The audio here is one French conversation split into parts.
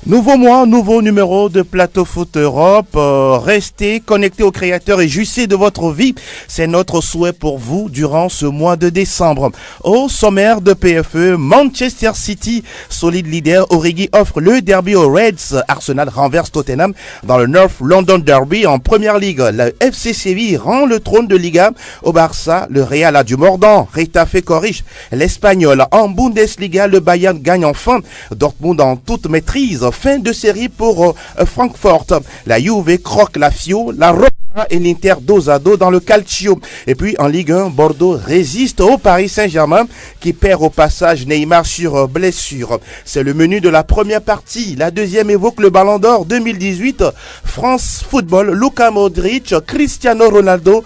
Nouveau mois, nouveau numéro de Plateau Foot Europe. Restez connectés aux créateurs et jouissez de votre vie. C'est notre souhait pour vous durant ce mois de décembre. Au sommaire de PFE, Manchester City, solide leader, Origi offre le derby aux Reds. Arsenal renverse Tottenham dans le North London Derby en Première Ligue. Le FC Séville rend le trône de Liga au Barça. Le Real a du mordant. Retafe corrige l'Espagnol. En Bundesliga, le Bayern gagne enfin. Dortmund en toute maîtrise. Fin de série pour Francfort. La Juve croque la Fio, la Roma et l'Inter dos à dos dans le Calcio. Et puis en Ligue 1, Bordeaux résiste au Paris Saint-Germain qui perd au passage Neymar sur blessure. C'est le menu de la première partie. La deuxième évoque le Ballon d'Or 2018. France Football, Luka Modric, Cristiano Ronaldo,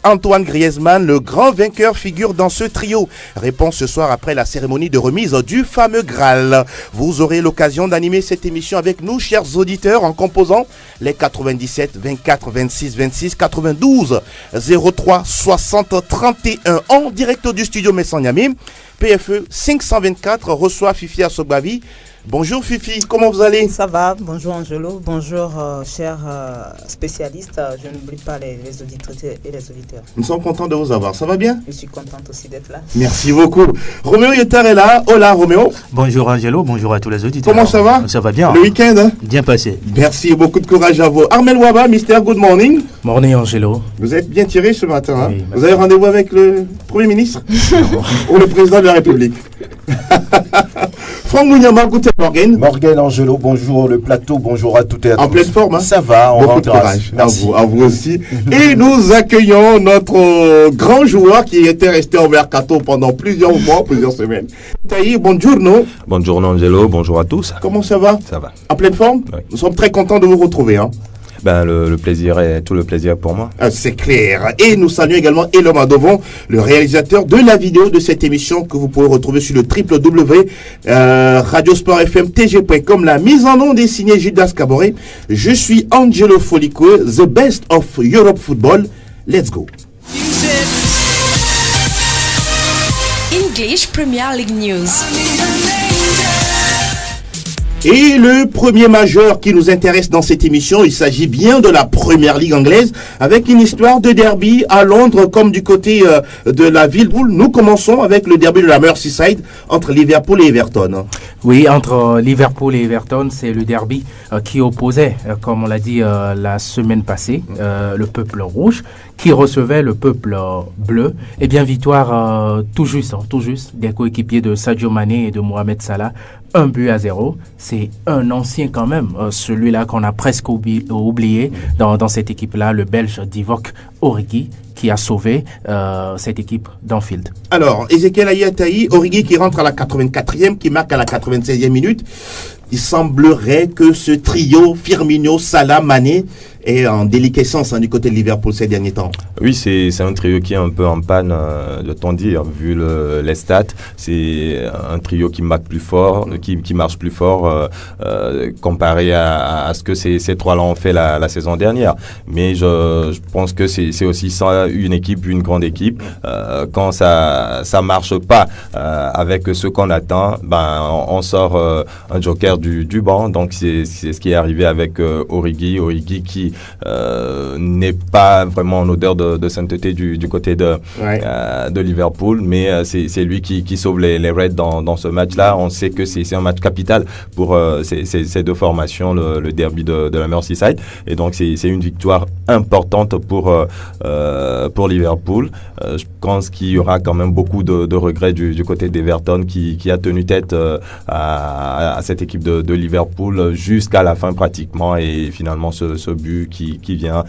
Antoine Griezmann, le grand vainqueur, figure dans ce trio. Réponse ce soir après la cérémonie de remise du fameux Graal. Vous aurez l'occasion d'animer cette émission avec nous, chers auditeurs, en composant les 97 24 26 26 92 03 60 31 en direct du studio Messanyami. PFE 524 reçoit Fifi Asogbavi. Bonjour Fifi, comment vous allez? Ça va, bonjour Angelo, bonjour chers spécialistes, je n'oublie pas les auditrices et les auditeurs. Nous sommes contents de vous avoir, ça va bien? Je suis contente aussi d'être là. Merci beaucoup. Roméo Yeter est là, hola Roméo. Bonjour Angelo, bonjour à tous les auditeurs. Comment ça va? Ça va bien. Le week-end hein? Bien passé. Merci, beaucoup de courage à vous. Armel Waba, Mister Good Morning. Morning Angelo. Vous êtes bien tiré ce matin, hein? Oui, vous avez rendez-vous avec le Premier ministre ou le Président de la République? Franck Mouniama, guten Morgen. Morgen Angelo, bonjour le plateau, bonjour à toutes et à tous. En pleine forme, hein? Ça va, on beaucoup rend de grâce. courage. Merci. À vous aussi. Et nous accueillons notre grand joueur qui était resté au mercato pendant plusieurs mois, plusieurs semaines. Taï, buongiorno. Bonjour Angelo, bonjour à tous. Comment ça va? Ça va. En pleine forme? Oui. Nous sommes très contents de vous retrouver, hein? Ben, le plaisir est tout le plaisir pour moi. C'est clair. Et nous saluons également Elom Adovon, le réalisateur de la vidéo de cette émission que vous pouvez retrouver sur le www.radiosportfmtg.com. La mise en onde est signée Judas Caboret. Je suis Angelo Folico, the best of Europe football. Let's go. English Premier League News. Et le premier majeur qui nous intéresse dans cette émission, il s'agit bien de la Première Ligue anglaise, avec une histoire de derby à Londres comme du côté de la Liverpool. Nous commençons avec le derby de la Merseyside entre Liverpool et Everton. Oui, entre Liverpool et Everton, c'est le derby qui opposait, comme on l'a dit la semaine passée, le peuple rouge qui recevait le peuple bleu. Eh bien, victoire tout juste des coéquipiers de Sadio Mané et de Mohamed Salah. 1-0, c'est un ancien quand même, celui-là qu'on a presque oublié dans cette équipe-là, le Belge Divock Origi, qui a sauvé cette équipe d'Anfield. Alors, Ezekiel Ayataï, Origi qui rentre à la 84e, qui marque à la 96e minute. Il semblerait que ce trio Firmino, Salah, Mané est en déliquescence du côté de Liverpool ces derniers temps. Oui, c'est un trio qui est un peu en panne, de ton dire, vu les stats. C'est un trio qui marque plus fort, qui marche plus fort comparé à ce que ces trois-là ont fait la saison dernière. Mais je pense que c'est aussi ça, une équipe, une grande équipe. Quand ça marche pas avec ce qu'on attend, on sort un joker du banc. Donc c'est ce qui est arrivé avec Origi qui n'est pas vraiment en odeur de sainteté du côté de Liverpool, mais c'est lui qui sauve les Reds dans ce match-là. On sait que c'est un match capital pour ces deux formations, le derby de la Merseyside, et donc c'est une victoire importante pour Liverpool. Je pense qu'il y aura quand même beaucoup de regrets du côté d'Everton qui a tenu tête à cette équipe de Liverpool jusqu'à la fin pratiquement, et finalement ce but qui vient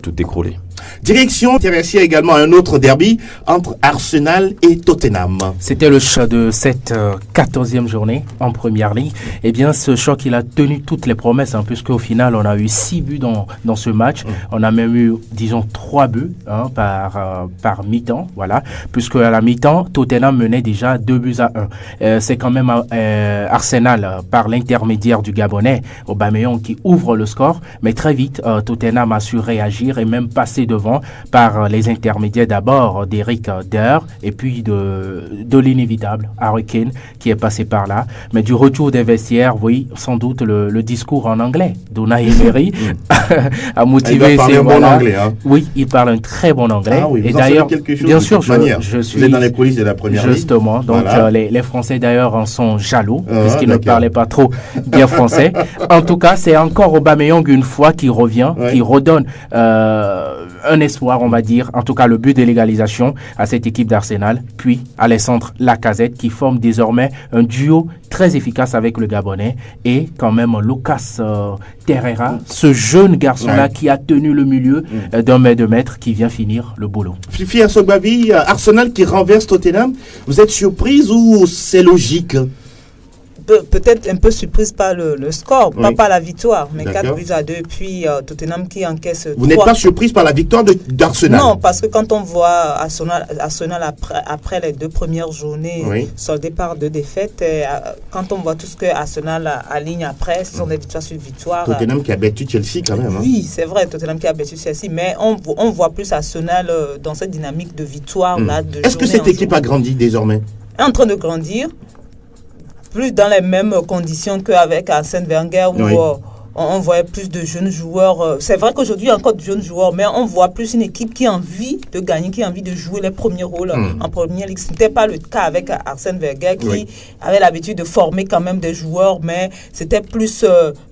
tout écrouler. Direction intéressée également à un autre derby entre Arsenal et Tottenham. C'était le choc de cette 14e journée en Première Ligue. Eh bien, ce choc, il a tenu toutes les promesses, puisqu'au final, on a eu 6 buts dans ce match. On a même eu, disons, 3 buts par mi-temps, voilà. Puisque à la mi-temps, Tottenham menait déjà 2-1. C'est quand même Arsenal, par l'intermédiaire du Gabonais, Aubameyang, qui ouvre le score. Mais très vite, Tottenham a su réagir et même passer devant par les intermédiaires d'abord d'Eric Dier et puis de l'inévitable Harry Kane qui est passé par là. Mais du retour des vestiaires, oui, sans doute le discours en anglais d'Unai Emery a motivé ces bon anglais, hein. Oui, il parle un très bon anglais. Ah oui, et d'ailleurs, bien sûr, je suis... Vous êtes dans les coulisses de la première ligue. Justement, donc voilà. Les Français d'ailleurs en sont jaloux puisqu'ils ne parlaient pas trop bien français. En tout cas, c'est encore Aubameyang une fois qui revient, qui redonne un espoir, on va dire, en tout cas le but de l'égalisation à cette équipe d'Arsenal, puis Alessandre Lacazette qui forme désormais un duo très efficace avec le Gabonais et quand même Lucas Terreira, ce jeune garçon-là qui a tenu le milieu d'un mètre de mètre qui vient finir le boulot. Fifi Assogbavi, Arsenal qui renverse Tottenham, vous êtes surprise ou c'est logique? Peut-être un peu surprise par le score, pas par la victoire, mais 4-2, puis Tottenham qui encaisse 3. Vous n'êtes pas surprise par la victoire d'Arsenal? Non, parce que quand on voit Arsenal après les 2 premières journées, soldées par 2 défaites, quand on voit tout ce que Arsenal aligne après, ce sont des victoires sur victoires. Tottenham qui a battu Chelsea quand même. Oui, c'est vrai, Tottenham qui a battu Chelsea, mais on voit plus Arsenal dans cette dynamique de victoire. Là, Est-ce que cette équipe a grandi désormais? Est en train de grandir. Plus dans les mêmes conditions qu'avec Arsène Wenger où on voyait plus de jeunes joueurs. C'est vrai qu'aujourd'hui, il y a encore de jeunes joueurs, mais on voit plus une équipe qui a envie de gagner, qui a envie de jouer les premiers rôles en première ligue. Ce n'était pas le cas avec Arsène Wenger qui avait l'habitude de former quand même des joueurs, mais c'était plus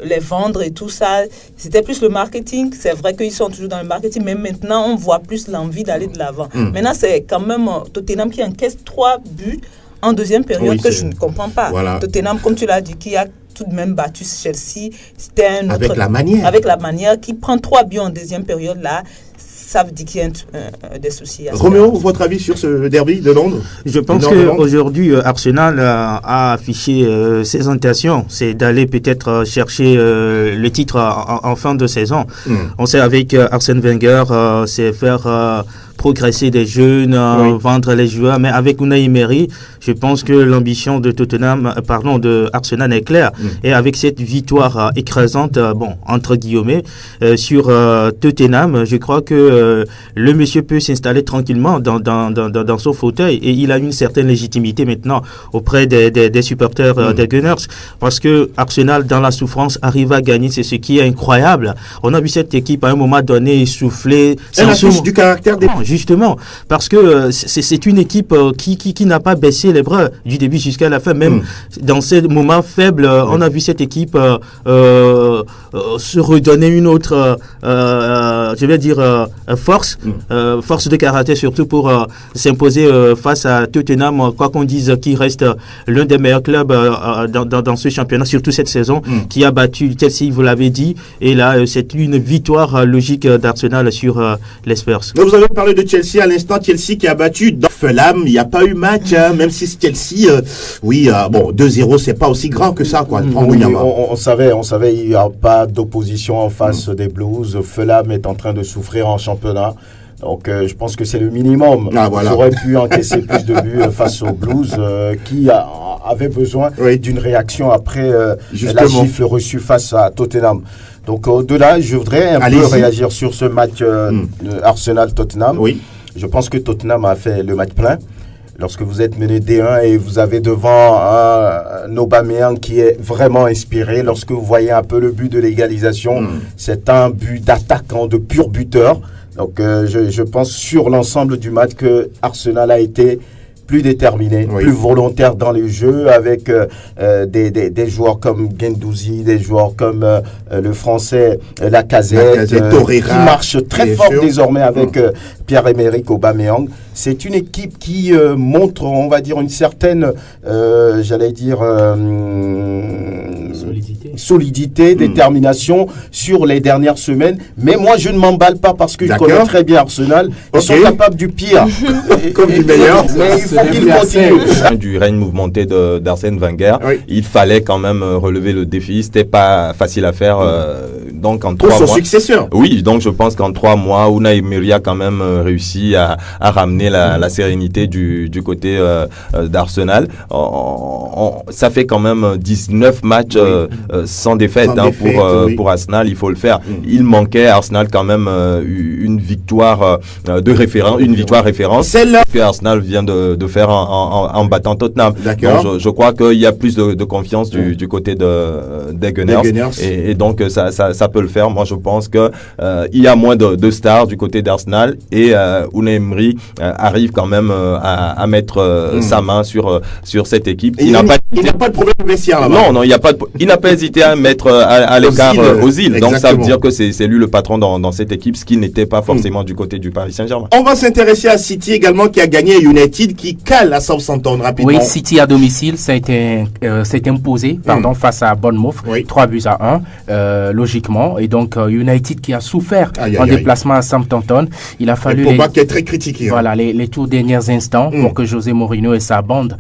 les vendre et tout ça. C'était plus le marketing. C'est vrai qu'ils sont toujours dans le marketing, mais maintenant, on voit plus l'envie d'aller de l'avant. Maintenant, c'est quand même Tottenham qui encaisse 3 buts en deuxième période que je ne comprends pas. Voilà. Tottenham, comme tu l'as dit, qui a tout de même battu Chelsea, c'était un autre... Avec la manière, qui prend 3 buts en deuxième période, là, ça veut dire qu'il y a des soucis. Roméo, votre avis sur ce derby de Londres? Je pense qu'aujourd'hui, Arsenal a affiché ses intentions. C'est d'aller peut-être chercher le titre en fin de saison. On sait avec Arsène Wenger, c'est faire... progresser des jeunes, vendre les joueurs, mais avec Unai Emery, je pense que l'ambition de de Arsenal est claire. Et avec cette victoire écrasante, entre guillemets, sur Tottenham, je crois que le monsieur peut s'installer tranquillement dans son fauteuil et il a une certaine légitimité maintenant auprès des supporters des Gunners, parce que Arsenal, dans la souffrance, arrive à gagner. C'est ce qui est incroyable. On a vu cette équipe à un moment donné souffler. Elle affiche du caractère des... Justement, parce que c'est une équipe qui n'a pas baissé les bras du début jusqu'à la fin. Même dans ces moments faibles, on a vu cette équipe se redonner une autre, force de caractère, surtout pour s'imposer face à Tottenham, quoi qu'on dise, qui reste l'un des meilleurs clubs dans ce championnat, surtout cette saison, qui a battu Chelsea, vous l'avez dit. Et là, c'est une victoire logique d'Arsenal sur les Spurs. Vous avez parlé de Chelsea à l'instant, Chelsea qui a battu Fulham, il n'y a pas eu match, même si Chelsea, 2-0, c'est pas aussi grand que ça, quoi. On savait, il n'y a pas d'opposition en face des Blues. Fulham est en train de souffrir en championnat. Donc je pense que c'est le minimum. Ils auraient pu encaisser plus de buts face aux Blues qui avaient besoin d'une réaction après la gifle reçue face à Tottenham. Donc au-delà, je voudrais un peu réagir sur ce match Arsenal-Tottenham. Je pense que Tottenham a fait le match plein. Lorsque vous êtes mené D1 et vous avez devant un Aubameyang qui est vraiment inspiré, lorsque vous voyez un peu le but de l'égalisation, c'est un but d'attaquant, de pur buteur. Donc je pense sur l'ensemble du match que Arsenal a été plus déterminé, plus volontaire dans les jeux, avec des joueurs comme Guendouzi, des joueurs comme le français Lacazette, qui marche très fort désormais avec Pierre-Emerick Aubameyang. C'est une équipe qui montre, on va dire, une certaine, solidité, détermination sur les dernières semaines. Mais moi, je ne m'emballe pas parce que je connais très bien Arsenal. Ils sont capables du pire. Comme du meilleur. Mais il faut qu'ils continuent. Du règne mouvementé d'Arsène Wenger, il fallait quand même relever le défi. C'était pas facile à faire donc en 3 mois. Pour son successeur. Oui, donc je pense qu'en 3 mois, Unai Emery a quand même réussi à ramener la sérénité du côté d'Arsenal. Ça fait quand même 19 matchs sans défaite, pour Arsenal, il faut le faire. Il manquait à Arsenal quand même une victoire de référence, une victoire référence. Celle-là que Arsenal vient de faire en battant Tottenham. D'accord. Donc je crois qu'il y a plus de confiance du côté des Gunners. Et donc ça peut le faire. Moi je pense que il y a moins de stars du côté d'Arsenal et Unai Emery arrive quand même à mettre sa main sur cette équipe. Il n'a pas de problème de vestiaire là-bas. Non, il n'a pas hésité à mettre à l'écart Ozil. Donc ça veut dire que c'est lui le patron dans cette équipe, ce qui n'était pas forcément du côté du Paris Saint-Germain. On va s'intéresser à City également, qui a gagné United, qui cale à Southampton rapidement. Oui, City à domicile, ça a été s'est imposé face à Bournemouth, 3-1, logiquement. Et donc United qui a souffert en déplacement à Southampton, il a fallu qui est très critiqué. Voilà, les tout derniers instants pour que José Mourinho et sa bande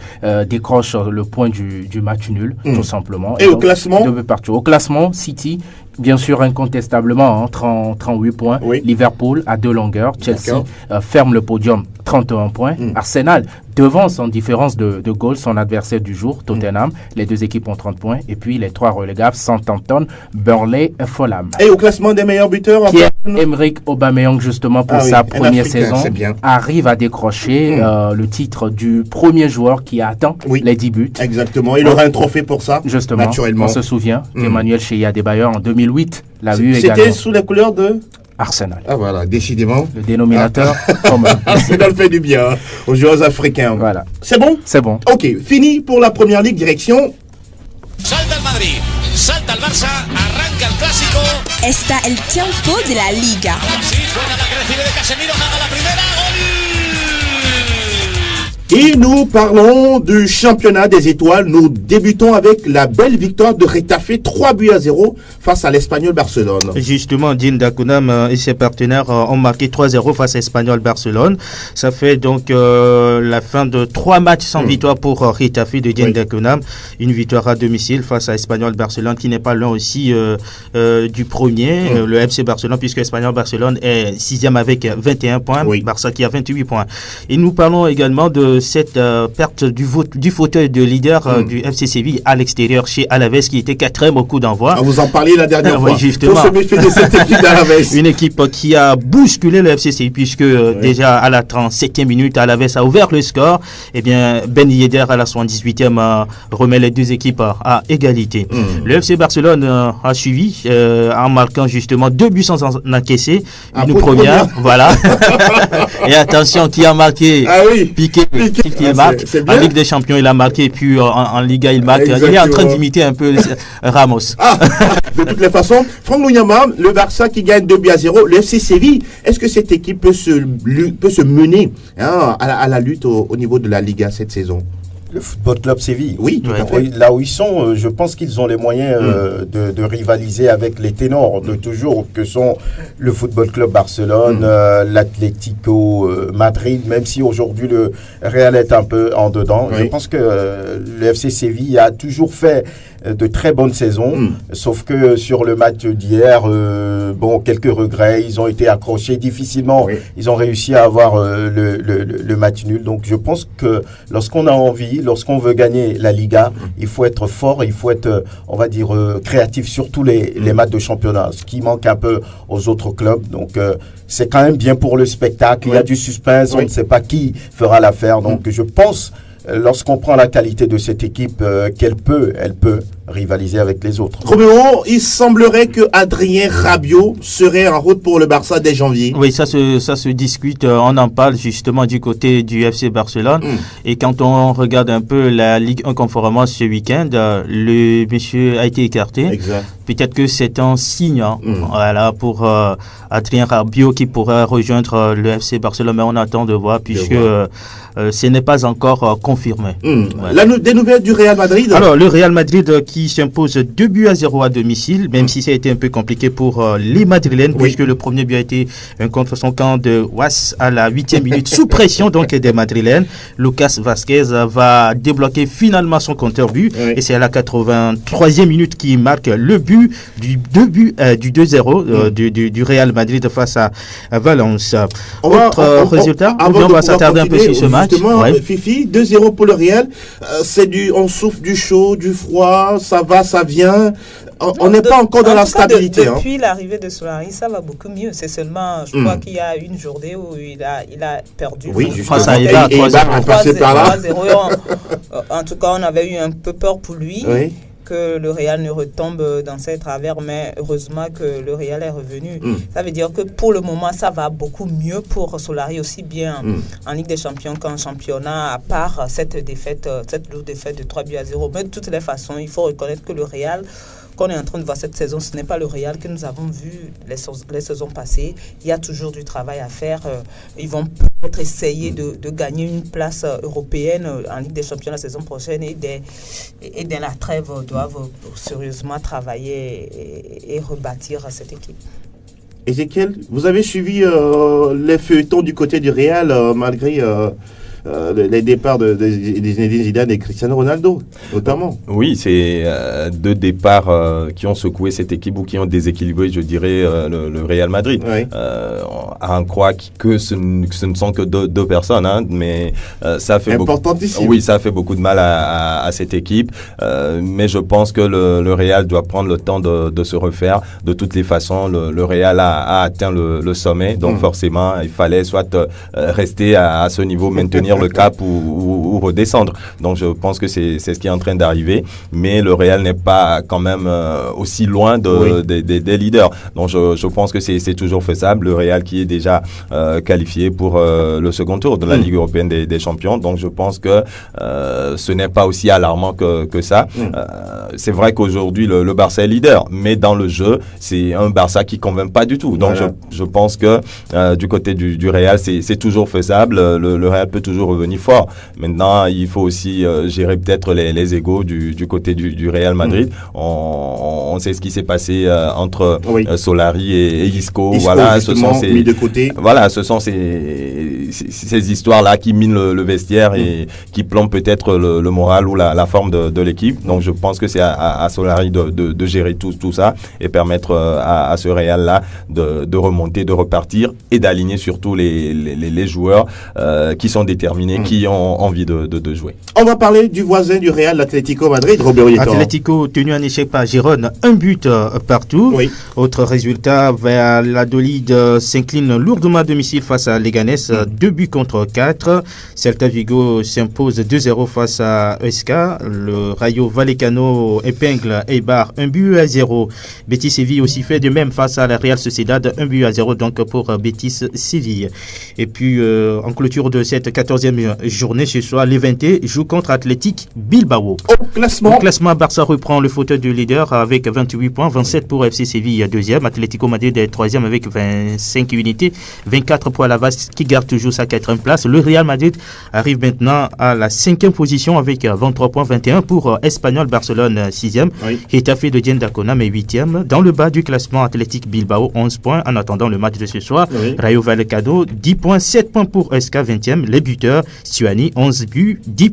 décrochent le point du match nul, tout simplement. Et au classement, au classement, City, bien sûr, incontestablement, 38 points. Liverpool à 2 longueurs. Chelsea ferme le podium, 31 points. Arsenal devance en différence de goal son adversaire du jour, Tottenham. Les 2 équipes ont 30 points. Et puis les 3 relégables, Southampton, Burnley et Fulham. Et au classement des meilleurs buteurs, Pierre-Emerick Aubameyang, justement, pour sa première saison, arrive à décrocher le titre du premier joueur qui a atteint les 10 buts. Exactement. Il aura un trophée pour ça, justement, naturellement. On se souvient qu'Emmanuel Cheya Adebayor, en 2008, l'a eu également. C'était sous les couleurs de Arsenal. Ah voilà, décidément. Le dénominateur commun. Arsenal fait du bien aux joueurs africains. Voilà. C'est bon? C'est bon. Ok, fini pour la première ligue, direction. Salta el Madrid, salta el Barça, arranca el clásico. Está el tiempo de la Liga. Sí, suena la que recibe de Casemiro, gana la primera, gol. Et nous parlons du championnat des étoiles. Nous débutons avec la belle victoire de Retafe, 3-0 face à l'Espagnol Barcelone. Justement, Digne d'Akunam et ses partenaires ont marqué 3-0 face à l'Espagnol Barcelone. Ça fait donc la fin de 3 matchs sans victoire pour Retafe de Digne d'Akunam. Une victoire à domicile face à l'Espagnol Barcelone qui n'est pas loin aussi du premier, le FC Barcelone, puisque l'Espagnol Barcelone est 6e avec 21 points, Barça qui a 28 points. Et nous parlons également de cette perte du fauteuil de leader du FC Séville à l'extérieur chez Alaves qui était 4e au coup d'envoi. Vous en parliez la dernière fois. Justement. Faut se méfier de cette équipe d'Alaves. Une équipe qui a bousculé le FC Séville puisque déjà à la 37e minute, Alaves a ouvert le score. Et bien Ben Yedder à la 78e remet les 2 équipes à égalité. Le FC Barcelone a suivi en marquant justement 2 buts sans en encaisser. Une première. Voilà. Et attention, qui a marqué? Piqué. Il marque. En Ligue des Champions, il a marqué. Et puis en Liga, il marque. Exactement. Il est en train d'imiter un peu Ramos. De toutes les façons, Franck Louyama, le Barça qui gagne 2-0. Le FC Séville, est-ce que cette équipe peut se mener à la lutte au niveau de la Liga cette saison? Le Football Club Séville. Oui, tout à fait. Là où ils sont, je pense qu'ils ont les moyens de rivaliser avec les ténors de toujours, que sont le Football Club Barcelone, l'Atlético Madrid, même si aujourd'hui le Real est un peu en dedans. Je pense que le FC Séville a toujours fait de très bonnes saisons, sauf que sur le match d'hier, quelques regrets, ils ont été accrochés difficilement, ils ont réussi à avoir le match nul. Donc je pense que lorsqu'on a envie, lorsqu'on veut gagner la Liga, il faut être fort, il faut être, on va dire, créatif sur tous les matchs de championnat, ce qui manque un peu aux autres clubs. Donc c'est quand même bien pour le spectacle, il y a du suspense, on ne sait pas qui fera l'affaire. Donc je pense, lorsqu'on prend la qualité de cette équipe, elle peut rivaliser avec les autres. Roméo, il semblerait que Adrien Rabiot serait en route pour le Barça dès janvier. Oui, ça se discute, on en parle justement du côté du FC Barcelone. Et quand on regarde un peu la Ligue 1 conformément ce week-end, le monsieur a été écarté. Exact. Peut-être que c'est un signe voilà, pour Adrien Rabiot qui pourrait rejoindre le FC Barcelone, mais on attend de voir puisque ce n'est pas encore confirmé. Voilà. Des nouvelles du Real Madrid? Alors, le Real Madrid qui s'impose 2-0 à domicile, même si ça a été un peu compliqué pour les Madrilènes, puisque le premier but a été un contre son camp de Was à la 8e minute, sous pression donc des Madrilènes. Lucas Vazquez va débloquer finalement son compteur but, et c'est à la 83e minute qui marque le but du 2-0 du Real Madrid face à Valence. Autre résultat, on va s'attarder un peu sur ce match. Fifi, 2-0 pour le Real, on souffle du chaud, du froid, ça va, ça vient. On n'est pas encore dans la stabilité. Depuis l'arrivée de Solari, ça va beaucoup mieux. C'est seulement, je crois qu'il y a une journée où il a perdu. Oui, face à Eibar, 3-0. En tout cas, on avait eu un peu peur pour lui. Oui. Que le Real ne retombe dans ses travers, mais heureusement que le Real est revenu. Ça veut dire que pour le moment, ça va beaucoup mieux pour Solari, aussi bien en Ligue des Champions qu'en championnat, à part cette lourde défaite de 3-0. Mais de toutes les façons, il faut reconnaître que le Real qu'on est en train de voir cette saison, ce n'est pas le Real que nous avons vu les saisons passées. Il y a toujours du travail à faire. Ils vont peut-être essayer de gagner une place européenne en Ligue des Champions la saison prochaine et dans la trêve doivent sérieusement travailler et rebâtir cette équipe. Ézéchiel, vous avez suivi les feuilletons du côté du Real malgré les départs de Zinedine Zidane et Cristiano Ronaldo, notamment. Oui, c'est deux départs qui ont secoué cette équipe ou qui ont déséquilibré, je dirais, le Real Madrid. Oui. On croit que ce ne sont que deux personnes, hein, mais ça fait ça fait beaucoup de mal à cette équipe. Mais je pense que le Real doit prendre le temps de se refaire. De toutes les façons, le Real a atteint le sommet, donc forcément, il fallait soit rester à ce niveau, maintenir le cap ou redescendre. Donc je pense que c'est ce qui est en train d'arriver, mais le Real n'est pas quand même aussi loin des leaders. Donc je pense que c'est toujours faisable. Le Real qui est déjà qualifié pour le second tour de la Ligue européenne des champions. Donc je pense que ce n'est pas aussi alarmant que ça. C'est vrai qu'aujourd'hui le Barça est leader, mais dans le jeu, c'est un Barça qui convainc pas du tout. Donc je pense que du côté du Real, c'est toujours faisable. Le Real peut toujours revenir fort. Maintenant, il faut aussi gérer peut-être les égos du côté du Real Madrid. On sait ce qui s'est passé entre Solari et Isco. Voilà, ce sont ces mis de côté. Voilà, ce sont ces histoires-là qui minent le vestiaire et qui plombent peut-être le moral ou la forme de l'équipe. Donc, je pense que c'est à Solari de gérer tout ça et permettre à ce Real-là de remonter, de repartir et d'aligner surtout les joueurs qui sont déterminés, qui ont envie de jouer. On va parler du voisin du Real, l'Atlético Madrid, Robert Lietor. Atlético tenu en échec par Gérone, un but partout. Oui. Autre résultat, Valladolid s'incline lourdement à domicile face à Leganés, 2-4. Celta Vigo s'impose 2-0 face à Huesca. Le Rayo Vallecano épingle Eibar 1-0. Betis Séville aussi fait de même face à la Real Sociedad, 1-0 donc pour Betis Séville. Et puis en clôture de cette 14e journée ce soir, Levante joue contre Athletic Bilbao. Au classement, Barça reprend le fauteuil du leader avec 28 points, 27 pour FC Séville, 2e. Atlético Madrid est 3e avec 25 unités, 24 pour Alavas qui garde toujours sa 4e place. Le Real Madrid arrive maintenant à la 5e position avec 23 points, 21 pour Espanyol, Barcelone 6e. Getafe de Diendacona mais 8e. Dans le bas du classement, Athletic Bilbao 11 points en attendant le match de ce soir. Rayo Vallecano 10 points, 7 points pour Huesca 20e. Les buteurs, Stuani 11 buts, 10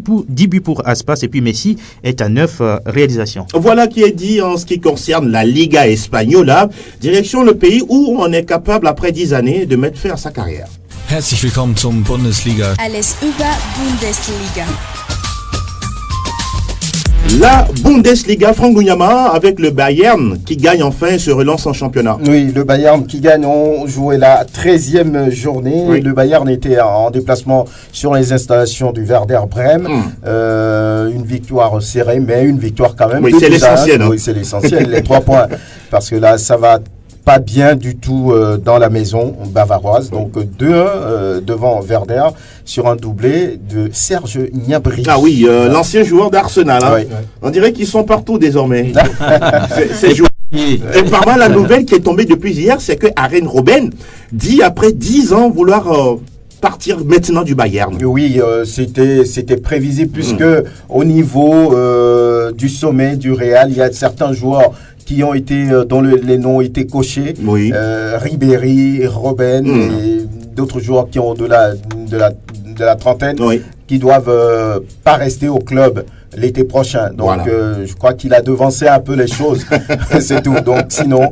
buts pour Aspas et puis Messi est à 9 réalisations. Voilà qui est dit en ce qui concerne la Liga Espagnola. Direction le pays où on est capable après 10 années de mettre fin à sa carrière. Herzlich willkommen zum Bundesliga. Alles über Bundesliga. La Bundesliga, Franck Gougnama, avec le Bayern qui gagne enfin et se relance en championnat. Oui, le Bayern qui gagne, on jouait la 13e journée. Oui. Le Bayern était en déplacement sur les installations du Werder Brême. Une victoire serrée, mais une victoire quand même. Oui, c'est l'essentiel. Oui, c'est l'essentiel, les 3 points. Parce que là, ça va pas bien du tout dans la maison bavaroise. Donc 2-1 devant Werder sur un doublé de Serge Gnabry. Ah oui, l'ancien joueur d'Arsenal. Hein. Oui. On dirait qu'ils sont partout désormais. C'est joueur. Et par mal, la nouvelle qui est tombée depuis hier, c'est que Arjen Robben dit après 10 ans vouloir partir maintenant du Bayern. Oui, c'était prévisible puisque au niveau du sommet du Real, il y a certains joueurs qui ont été dont les noms ont été cochés. Oui. Ribéry, Robben et d'autres joueurs qui ont au-delà de la trentaine, qui doivent pas rester au club l'été prochain. Donc, voilà. Je crois qu'il a devancé un peu les choses. C'est tout. Donc, sinon,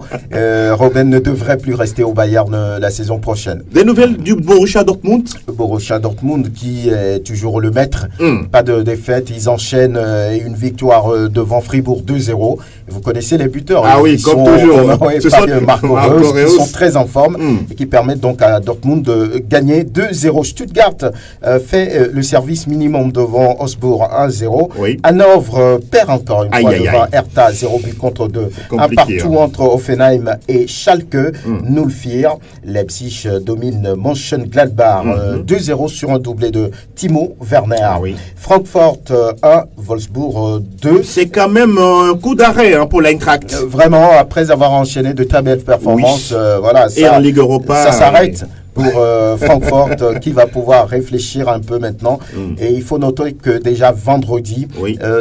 Robben ne devrait plus rester au Bayern la saison prochaine. Des nouvelles du Borussia Dortmund? Borussia Dortmund qui est toujours le maître. Pas de défaite. Ils enchaînent une victoire devant Fribourg 2-0. Vous connaissez les buteurs. Ah oui, comme toujours. Marco Reus, qui sont très en forme et qui permettent donc à Dortmund de gagner 2-0. Stuttgart fait le service minimum devant Augsbourg 1-0. Oui. Hanovre perd encore une fois devant Hertha 0 but contre 2. Un partout entre Offenheim et Schalke. Null 4. Leipzig domine Mönchengladbach 2-0 sur un doublé de Timo Werner. Francfort 1, Wolfsburg 2. C'est quand même un coup d'arrêt pour l'Eintracht. Vraiment, après avoir enchaîné de très belles performances, voilà, et en Ligue Europa, ça s'arrête. Pour Francfort qui va pouvoir réfléchir un peu maintenant. Et il faut noter que déjà vendredi,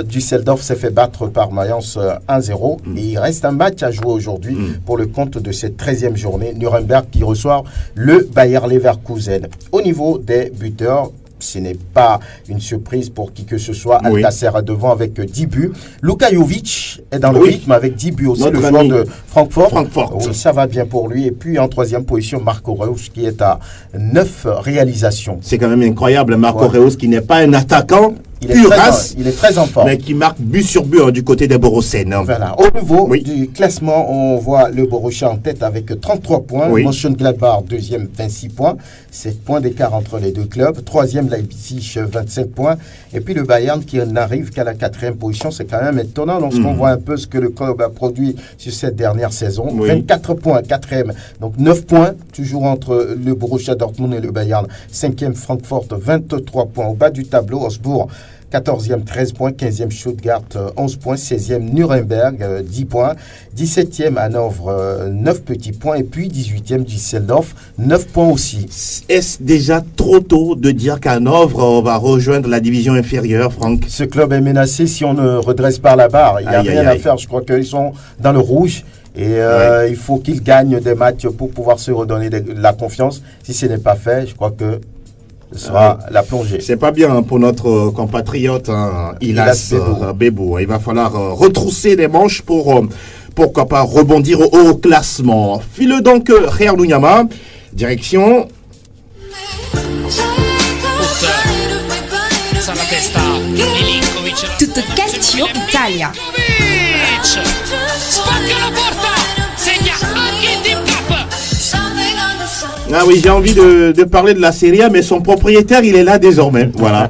Düsseldorf s'est fait battre par Mayence 1-0. Et il reste un match à jouer aujourd'hui pour le compte de cette 13e journée. Nuremberg qui reçoit le Bayer Leverkusen. Au niveau des buteurs, ce n'est pas une surprise pour qui que ce soit. Alcacer est devant avec 10 buts. Luka Jovic est dans le rythme avec 10 buts aussi, le joueur de Francfort. Oui, ça va bien pour lui. Et puis en 3e position, Marco Reus qui est à 9 réalisations. C'est quand même incroyable, Marco Reus qui n'est pas un attaquant. Il est très en forme. Mais qui marque but sur but du côté des Borussen. Voilà. Au niveau du classement, on voit le Borussia en tête avec 33 points. Mönchengladbach, 2e, 26 points. 7 points d'écart entre les deux clubs. 3e, Leipzig, 27 points. Et puis le Bayern qui n'arrive qu'à la 4e position. C'est quand même étonnant lorsqu'on voit un peu ce que le club a produit sur cette dernière saison. 24 points, 4e. Donc 9 points, toujours entre le Borussia Dortmund et le Bayern. 5e, Francfort, 23 points. Au bas du tableau, Augsbourg, 14e, 13 points, 15e Stuttgart, 11 points, 16e Nuremberg, 10 points, 17e Hanovre, 9 petits points, et puis 18e Düsseldorf, 9 points aussi. Est-ce déjà trop tôt de dire qu'Hanovre va rejoindre la division inférieure, Franck? Ce club est menacé si on ne redresse pas la barre. Il n'y a rien à faire. Je crois qu'ils sont dans le rouge. Et il faut qu'ils gagnent des matchs pour pouvoir se redonner de la confiance. Si ce n'est pas fait, je crois que ce sera la plongée. C'est pas bien pour notre compatriote Ilas Bebou. Il va falloir retrousser les manches pour pourquoi pas rebondir au classement. File donc Real Lunyama, direction Tutto Calcio Italia. Spacca la porta, segna anche il Team Cup. Ah oui, j'ai envie de parler de la Serie A, mais son propriétaire, il est là désormais. Voilà.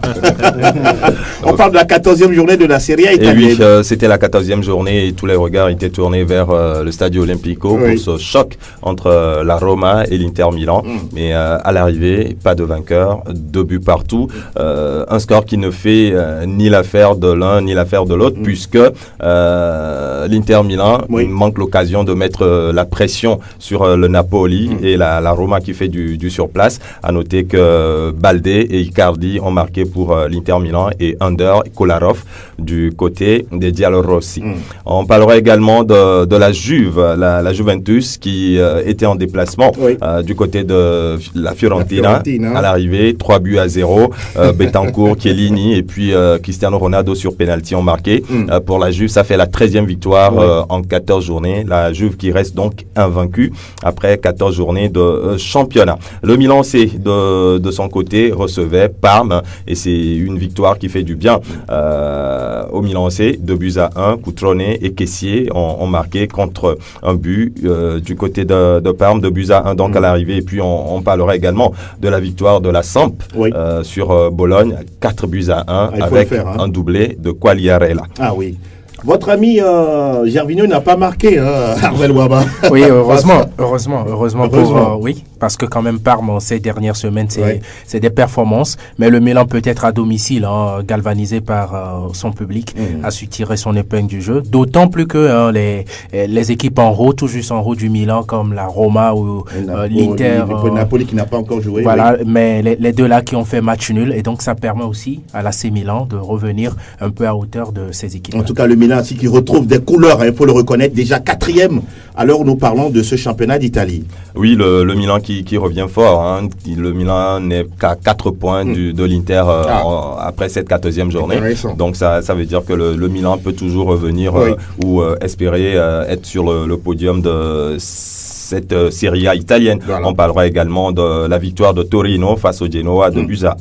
On parle de la 14e journée de la Serie A italienne. Et oui, c'était la 14e journée et tous les regards étaient tournés vers le Stadio Olimpico pour ce choc entre la Roma et l'Inter Milan. Mais à l'arrivée, pas de vainqueur, 2 buts partout. Un score qui ne fait ni l'affaire de l'un ni l'affaire de l'autre, puisque l'Inter Milan manque l'occasion de mettre la pression sur le Napoli et la Roma qui fait du surplace. À noter que Balde et Icardi ont marqué pour l'Inter Milan et Under et Kolarov du côté des Giallorossi. On parlera également de la Juve, la Juventus qui était en déplacement du côté de la Fiorentina. À l'arrivée, 3-0. Betancourt, Chiellini et puis Cristiano Ronaldo sur penalty ont marqué. Pour la Juve, ça fait la 13e victoire en 14 journées. La Juve qui reste donc invaincue après 14 journées de championnat. Le Milan C de son côté recevait Parme et c'est une victoire qui fait du bien au Milan C. 2-1. Cutrone et Kessié ont marqué contre un but du côté de Parme. 2-1 donc à l'arrivée. Et puis on parlera également de la victoire de la Samp sur Bologne. 4-1 avec un doublé de Quagliarella. Ah oui. Votre ami Gervinho n'a pas marqué, Arvel Waba. Oui, heureusement pour parce que quand même Parme ces dernières semaines c'est des performances, mais le Milan peut-être à domicile galvanisé par son public a su tirer son épingle du jeu, d'autant plus que les équipes en haut, tout juste en haut du Milan comme la Roma ou l'Inter, Napoli qui n'a pas encore joué, voilà, mais les deux là qui ont fait match nul, et donc ça permet aussi à l'AC Milan de revenir un peu à hauteur de ces équipes. En tout cas, le Milan aussi qui retrouve des couleurs, il faut le reconnaître, déjà 4e. Alors nous parlons de ce championnat d'Italie. Oui, le Milan qui revient fort. Hein. Le Milan n'est qu'à 4 points de l'Inter après cette 14e journée. Donc ça veut dire que le Milan peut toujours revenir ou espérer être sur le podium de cette Serie A italienne. Voilà. On parlera également de la victoire de Torino face au Genoa de buts à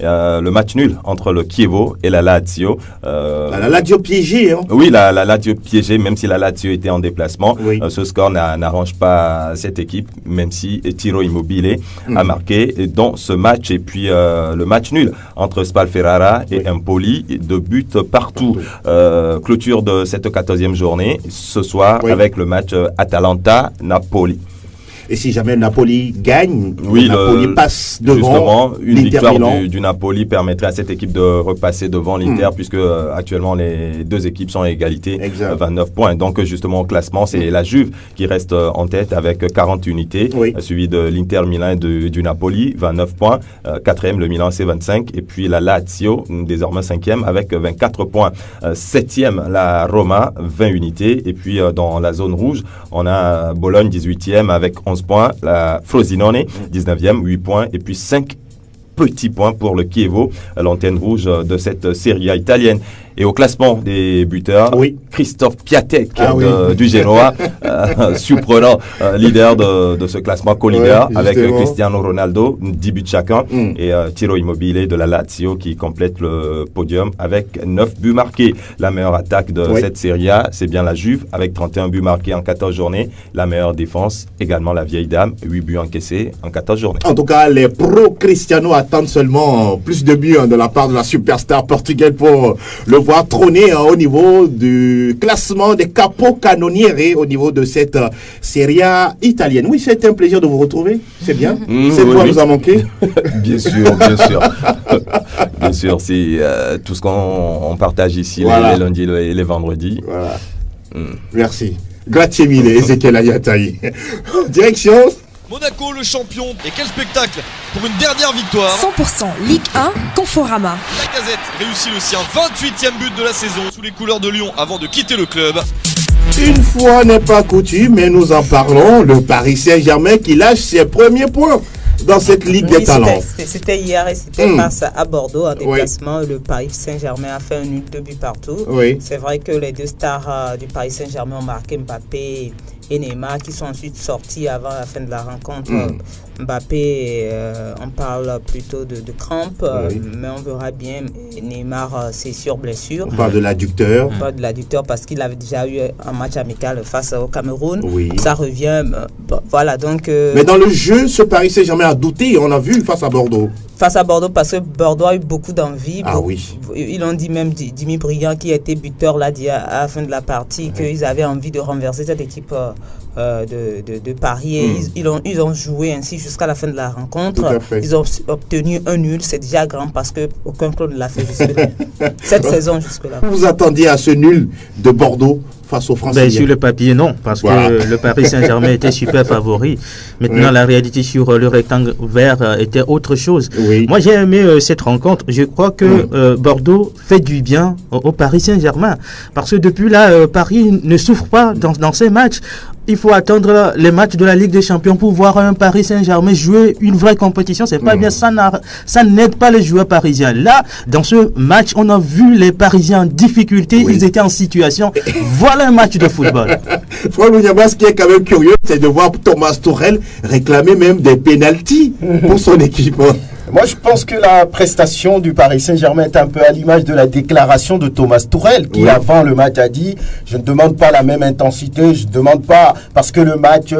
1. Le match nul entre le Chievo et la Lazio. La Lazio piégée. Hein. Oui, la Lazio piégée, même si la Lazio était en déplacement. Ce score n'arrange pas cette équipe, même si Ciro Immobile a marqué dans ce match. Et puis le match nul entre Spal-Ferrara et Empoli, 2 buts partout. Clôture de cette 14e journée ce soir avec le match Atalanta-Napoli. Et si jamais Napoli gagne, Napoli passe devant. Justement, une victoire du Napoli permettrait à cette équipe de repasser devant l'Inter, puisque actuellement les deux équipes sont à égalité, 29 points. Donc justement au classement, c'est la Juve qui reste en tête avec 40 unités, suivi de l'Inter Milan et du Napoli, 29 points. 4e, le Milan, c'est 25. Et puis la Lazio, désormais 5e, avec 24 points. 7e, la Roma, 20 unités. Et puis dans la zone rouge, on a Bologne, 18e, avec 11 points, la Frosinone 19e, 8 points, et puis 5 petits points pour le Chievo, l'antenne rouge de cette Serie A italienne. Et au classement des buteurs, Christophe Piatek du Genoa, surprenant leader de ce classement, co-leader avec Cristiano Ronaldo, 10 buts chacun, et Ciro Immobile de la Lazio qui complète le podium avec 9 buts marqués. La meilleure attaque de cette Serie A, c'est bien la Juve avec 31 buts marqués en 14 journées. La meilleure défense, également la vieille dame, 8 buts encaissés en 14 journées. En tout cas, les pro-Cristiano attendent seulement plus de buts de la part de la superstar portugaise pour le voir trôner au niveau du classement des capocannonieri au niveau de cette Serie A italienne. Oui, c'est un plaisir de vous retrouver. C'est bien. Cette fois nous a manqué. Bien sûr, bien sûr. Bien sûr, c'est tout ce qu'on partage ici les lundis et les vendredis. Voilà. Merci. Grazie mille, Ezekiel Ayataï. Direction Monaco, le champion. Et quel spectacle pour une dernière victoire. 100% Ligue 1, Conforama. Lacazette réussit le sien, 28e but de la saison sous les couleurs de Lyon avant de quitter le club. Une fois n'est pas coutume, mais nous en parlons, le Paris Saint-Germain qui lâche ses premiers points dans cette Ligue des Talents. C'était hier et c'était face à Bordeaux en déplacement. Le Paris Saint-Germain a fait un nul, 2 buts partout. C'est vrai que les deux stars du Paris Saint-Germain ont marqué, Mbappé et Neymar, qui sont ensuite sortis avant la fin de la rencontre. Mbappé, on parle plutôt de crampes, mais on verra bien. Neymar, c'est sur blessure. On parle de l'adducteur. On parle de l'adducteur parce qu'il avait déjà eu un match amical face au Cameroun. Ça revient. Voilà, donc. Mais dans le jeu, ce Paris Saint-Germain a douté, on a vu face à Bordeaux. Face à Bordeaux, parce que Bordeaux a eu beaucoup d'envie. Oui. Ils ont dit même, Dimi Briand, qui était buteur là, à la fin de la partie, qu'ils avaient envie de renverser cette équipe de Paris. Et ils ont joué ainsi jusqu'à la fin de la rencontre. Ils ont obtenu un nul. C'est déjà grand parce qu'aucun club ne l'a fait jusque-là. Cette saison jusque-là. Vous attendiez à ce nul de Bordeaux face aux Français? Sur le papier, non, parce que le Paris Saint-Germain était super favori. Maintenant, la réalité sur le rectangle vert était autre chose. Moi, j'ai aimé cette rencontre. Je crois que Bordeaux fait du bien au Paris Saint-Germain. Parce que depuis là, Paris ne souffre pas dans ces matchs. Il faut attendre les matchs de la Ligue des Champions pour voir un Paris Saint-Germain jouer une vraie compétition. C'est pas bien, ça n'aide pas les joueurs parisiens. Là, dans ce match, on a vu les Parisiens en difficulté. Ils étaient en situation. Voilà un match de football. Franck Mouniamba, ce qui est quand même curieux, c'est de voir Thomas Tuchel réclamer même des pénaltys pour son équipe. Moi, je pense que la prestation du Paris Saint-Germain est un peu à l'image de la déclaration de Thomas Tuchel, qui avant le match a dit « Je ne demande pas la même intensité, je ne demande pas parce que le match,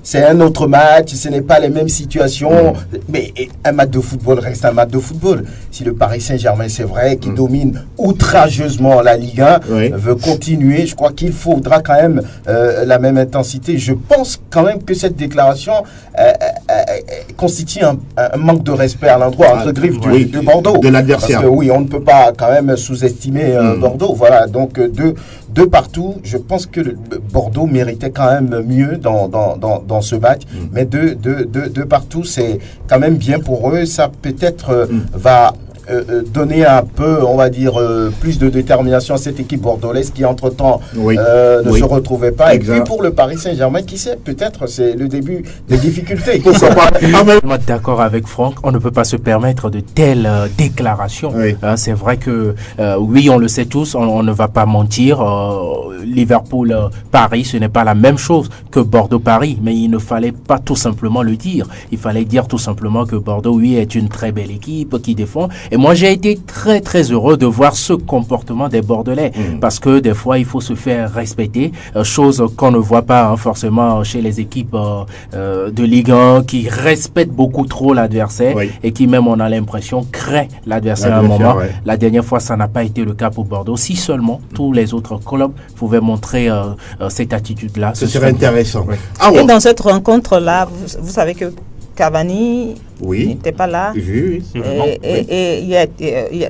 c'est un autre match, ce n'est pas les mêmes situations. Mais un match de football reste un match de football. Si le Paris Saint-Germain, c'est vrai, qui domine outrageusement la Ligue 1, veut continuer, je crois qu'il faudra quand même la même intensité. Je pense quand même que cette déclaration constitue un manque de respect à l'endroit entre griffes de Bordeaux. De l'adversaire. Parce que oui, on ne peut pas quand même sous-estimer Bordeaux. Voilà, donc de partout, je pense que Bordeaux méritait quand même mieux dans ce match. Mais de partout, c'est quand même bien pour eux. Ça peut-être va donner un peu, on va dire, plus de détermination à cette équipe bordelaise qui, entre-temps, ne se retrouvait pas. Exact. Et puis pour le Paris Saint-Germain, qui sait, peut-être c'est le début des difficultés. Je suis d'accord avec Franck, on ne peut pas se permettre de telles déclarations. C'est vrai que, oui, on le sait tous, on ne va pas mentir. Liverpool-Paris, ce n'est pas la même chose que Bordeaux-Paris, mais il ne fallait pas tout simplement le dire. Il fallait dire tout simplement que Bordeaux, oui, est une très belle équipe qui défend. Et moi, j'ai été très, très heureux de voir ce comportement des Bordelais, parce que des fois, il faut se faire respecter, chose qu'on ne voit pas forcément chez les équipes de Ligue 1 qui respectent beaucoup trop l'adversaire et qui même, on a l'impression, créent l'adversaire à un moment. La dernière fois, ça n'a pas été le cas pour Bordeaux. Si seulement tous les autres clubs pouvaient montrer cette attitude-là. Ce serait intéressant. Et dans cette rencontre-là, vous savez que Cavani n'était pas là. Et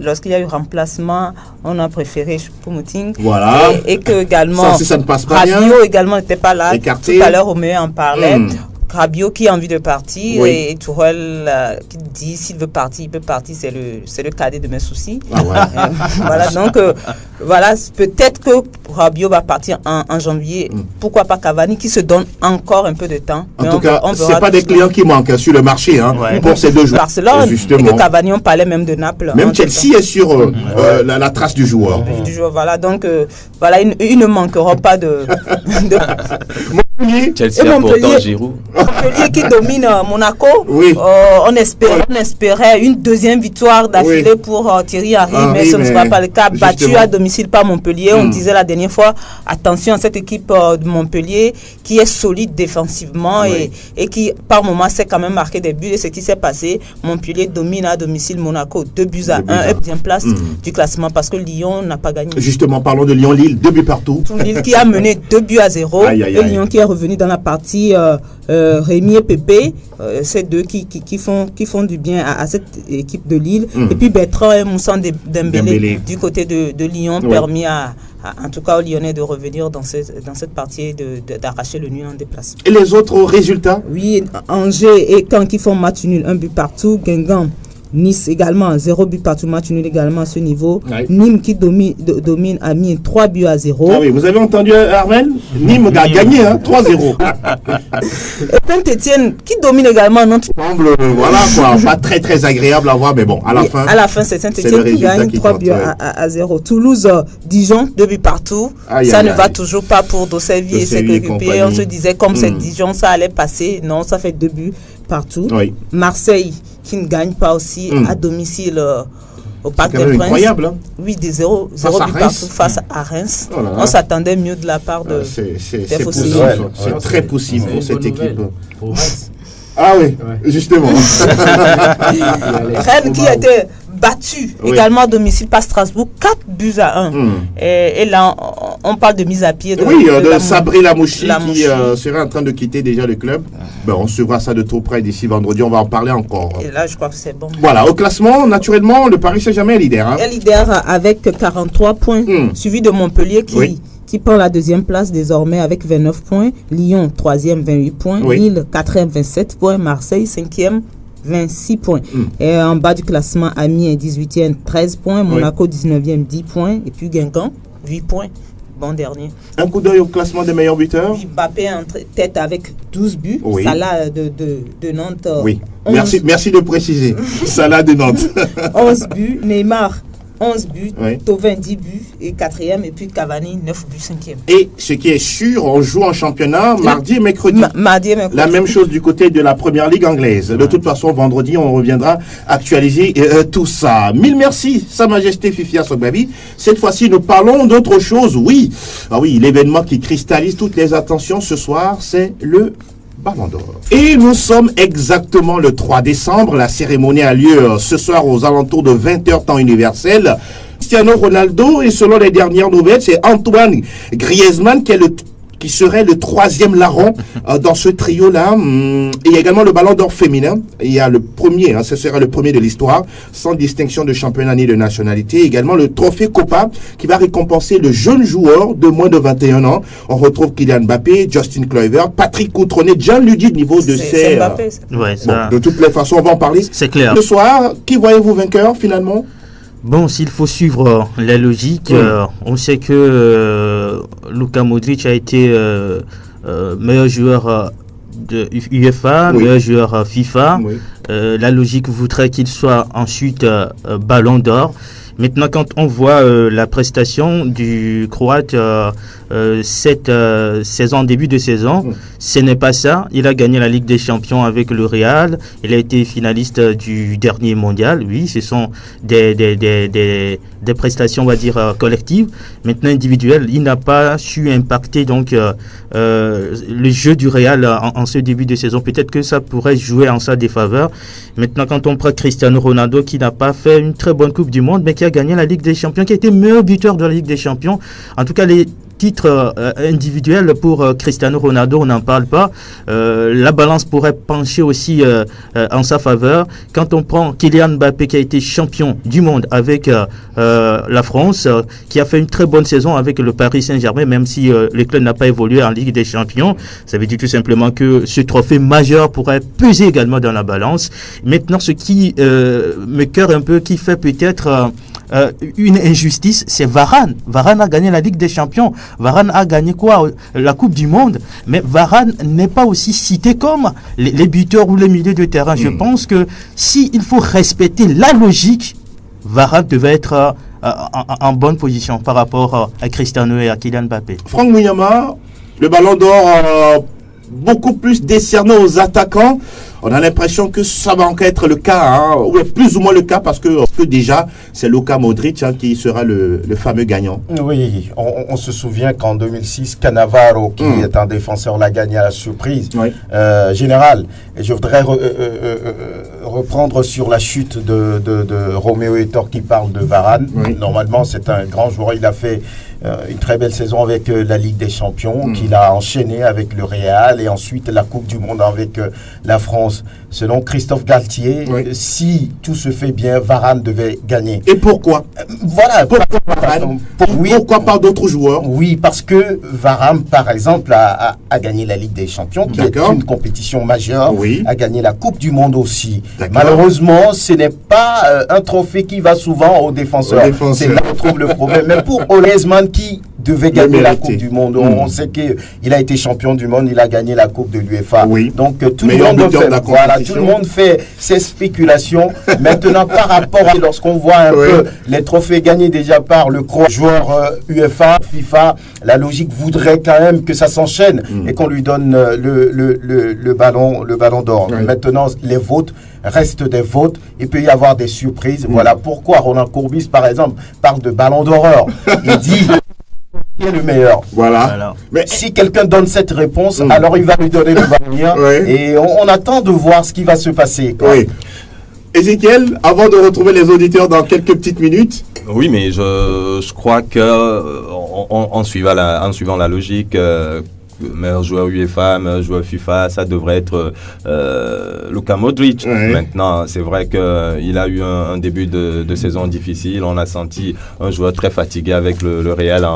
lorsqu'il y a eu remplacement, on a préféré Choupo-Moting. Voilà. Et que également, ça ne passe pas bien. Rabiot également n'était pas là. Écarté. Tout à l'heure, Roméo en parlait. Rabiot qui a envie de partir et Tourelle qui dit s'il veut partir, il peut partir, c'est le cadet de mes soucis. Voilà, donc voilà, peut-être que Rabiot va partir en janvier. Pourquoi pas Cavani qui se donne encore un peu de temps. En tout cas, c'est pas des clients qui manquent sur le marché pour ces deux joueurs. Barcelone et que Cavani, on parlait même de Naples. Même Chelsea est sur la trace du joueur. Voilà, donc voilà, ils ne manqueront pas de... Chelsea a pourtant Giroud. Montpellier qui domine Monaco. On espérait une deuxième victoire d'affilée pour Thierry Henry, mais ce ne sera pas le cas. Battu à domicile par Montpellier. On disait la dernière fois, attention à cette équipe de Montpellier qui est solide défensivement et qui par moment sait quand même marquer des buts. Et ce qui s'est passé, Montpellier domine à domicile Monaco 2-1, et deuxième place du classement parce que Lyon n'a pas gagné. Justement, parlons de Lyon-Lille, 2 buts partout. Lille qui a mené 2-0 et Lyon qui est revenu dans la partie Rémi et Pépé, ces deux qui font du bien à cette équipe de Lille. Et puis Bertrand et Moussa Dembélé du côté de Lyon permis en tout cas aux Lyonnais de revenir dans cette partie d'arracher le nul en déplacement. Et les autres résultats? Oui, Angers et Caen qui font match nul, 1 but partout. Guingamp, Nice également, 0 but partout, match nul également à ce niveau. Nîmes qui domine a mis 3-0. Ah oui, vous avez entendu Armel? Nîmes a gagné 3-0. Et Saint-Etienne qui domine également notre... Voilà quoi, pas très très agréable à voir, mais bon, à la fin c'est Saint-Etienne qui gagne 3-0. Toulouse, Dijon, 2 buts partout. Ça ne va toujours pas pour Dossevi et ses coéquipiers. On se disait comme c'est Dijon, ça allait passer. Non, ça fait 2 buts partout. Marseille qui ne gagne pas aussi à domicile au Parc des Princes. Incroyable. Oui, des 0 but partout face à Reims. On s'attendait mieux de la part de c'est possible. C'est très possible pour cette équipe. Ah oui, justement. Rennes qui a été battu également à domicile par Strasbourg, 4-1. Et là, on parle de mise à pied de Sabri Lamouchi qui serait en train de quitter déjà le club. On suivra ça de tout près d'ici vendredi, on va en parler encore. Et là, je crois que c'est bon. Voilà, au classement, naturellement, le Paris Saint-Germain est leader. Il est leader avec 43 points, suivi de Montpellier qui prend la deuxième place désormais avec 29 points. Lyon, 3e, 28 points. Lille, 4e, 27 points. Marseille, 5e, 26 points. Et en bas du classement, Amiens, 18e, 13 points. Monaco, 19e, 10 points. Et puis Guingamp, 8 points. Bon dernier. Un coup d'œil au classement des meilleurs buteurs. Mbappé en tête avec 12 buts. Salah de Nantes. 11. Merci de préciser. Salah de Nantes. 11 buts. Neymar 11 buts, Thauvin 10 buts et 4e, et puis Cavani 9 buts 5e. Et ce qui est sûr, on joue en championnat mardi et mercredi. Mardi et mercredi. La même chose du côté de la première ligue anglaise. De toute façon, vendredi, on reviendra actualiser tout ça. Mille merci, Sa Majesté Fifia Sogbabi. Cette fois-ci, nous parlons d'autre chose. Oui, l'événement qui cristallise toutes les attentions ce soir, c'est le Ballon d'Or. Et nous sommes exactement le 3 décembre. La cérémonie a lieu ce soir aux alentours de 20h temps universel. Cristiano Ronaldo, et selon les dernières nouvelles, c'est Antoine Griezmann qui serait le 3e larron dans ce trio-là. Il y a également le Ballon d'Or féminin. Il y a le premier, ce sera le premier de l'histoire, sans distinction de championnat ni de nationalité. Également le trophée Copa, qui va récompenser le jeune joueur de moins de 21 ans. On retrouve Kylian Mbappé, Justin Kluivert, Patrick Coutronnet, Gianluigi niveau de c'est Mbappé, de toutes les façons, on va en parler. C'est clair. Ce soir, qui voyez-vous vainqueur finalement? Bon, s'il faut suivre la logique, on sait que Luka Modric a été meilleur joueur de UEFA, meilleur joueur FIFA. La logique voudrait qu'il soit ensuite Ballon d'Or. Maintenant, quand on voit la prestation du Croate cette saison, début de saison, ce n'est pas ça. Il a gagné la Ligue des Champions avec le Real. Il a été finaliste du dernier mondial. Oui, ce sont des prestations, on va dire, collectives. Maintenant, individuelles, il n'a pas su impacter donc le jeu du Real en ce début de saison. Peut-être que ça pourrait jouer en sa défaveur. Maintenant, quand on prend Cristiano Ronaldo, qui n'a pas fait une très bonne Coupe du Monde, mais qui a gagné la Ligue des Champions, qui a été meilleur buteur de la Ligue des Champions. En tout cas, les titres individuels pour Cristiano Ronaldo, on n'en parle pas. La balance pourrait pencher aussi en sa faveur. Quand on prend Kylian Mbappé, qui a été champion du monde avec la France, qui a fait une très bonne saison avec le Paris Saint-Germain, même si le club n'a pas évolué en Ligue des Champions, ça veut dire tout simplement que ce trophée majeur pourrait peser également dans la balance. Maintenant, ce qui me cœur un peu, qui fait peut-être une injustice, c'est Varane. Varane a gagné la Ligue des Champions. Varane a gagné quoi? La Coupe du Monde. Mais Varane n'est pas aussi cité comme les buteurs ou les milieux de terrain. Je pense que s'il faut respecter la logique, Varane devait être en bonne position par rapport à Cristiano et à Kylian Mbappé. Franck Mouillama, le Ballon d'Or beaucoup plus décerné aux attaquants. On a l'impression que ça va encore être le cas, ou plus ou moins le cas, parce que déjà, c'est Luka Modric qui sera le fameux gagnant. Oui, on se souvient qu'en 2006, Cannavaro, qui est un défenseur, l'a gagné à la surprise générale. Et je voudrais reprendre sur la chute de Roméo Hétor qui parle de Varane. Normalement, c'est un grand joueur. Il a fait une très belle saison avec la Ligue des Champions, qu'il a enchaîné avec le Real et ensuite la Coupe du Monde avec la France. Selon Christophe Galtier, si tout se fait bien, Varane devait gagner. Et pourquoi? Voilà. Pourquoi Varane? Pourquoi pas d'autres joueurs? Oui, parce que Varane, par exemple, a gagné la Ligue des Champions, qui est une compétition majeure, a gagné la Coupe du Monde aussi. Malheureusement, ce n'est pas un trophée qui va souvent aux défenseurs. C'est là qu'on trouve le problème. Mais pour Griezmann, qui devait gagner la Coupe du Monde. On sait qu'il a été champion du monde, il a gagné la Coupe de l'UEFA. Donc tout le monde fait ses spéculations. Maintenant, par rapport à lorsqu'on voit un peu les trophées gagnés déjà par le joueur UEFA, FIFA, la logique voudrait quand même que ça s'enchaîne et qu'on lui donne le ballon d'or. Maintenant, les votes restent des votes. Il peut y avoir des surprises. Voilà pourquoi Roland Courbis, par exemple, parle de ballon d'horreur. Il dit qui est le meilleur. Voilà. Mais si quelqu'un donne cette réponse, alors il va lui donner le ballon. Et on attend de voir ce qui va se passer. Ézéchiel, avant de retrouver les auditeurs dans quelques petites minutes. Oui, mais je crois que en suivant la logique, meilleur joueur UEFA, meilleur joueur FIFA, ça devrait être Luka Modric. Maintenant, c'est vrai qu'il a eu un début de saison difficile. On a senti un joueur très fatigué avec le Real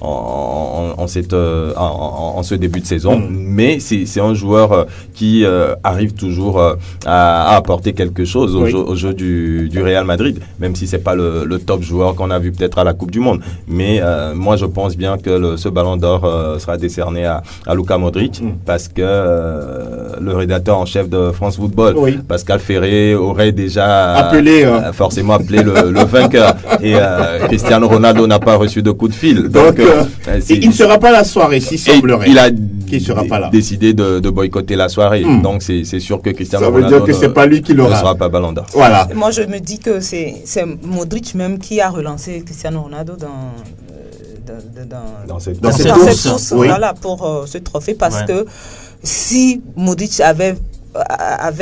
en ce début de saison. Mais c'est un joueur qui arrive toujours à apporter quelque chose au jeu du Real Madrid, même si c'est pas le top joueur qu'on a vu peut-être à la Coupe du Monde. Mais moi, je pense bien que ce ballon d'or sera décerné à Luka Modric, parce que le rédacteur en chef de France Football, Pascal Ferré, aurait déjà forcément appelé le vainqueur. Et Cristiano Ronaldo n'a pas reçu de coup de fil. Donc il ne sera pas la soirée, s'il semblerait. Il a décidé de boycotter la soirée. Donc c'est sûr que Cristiano Ronaldo dire que c'est pas lui qui l'aura. Ne sera pas Ballon d'Or. Voilà. Moi je me dis que c'est Modric même qui a relancé Cristiano Ronaldo dans cette course, voilà, pour ce trophée, parce que si Modric avait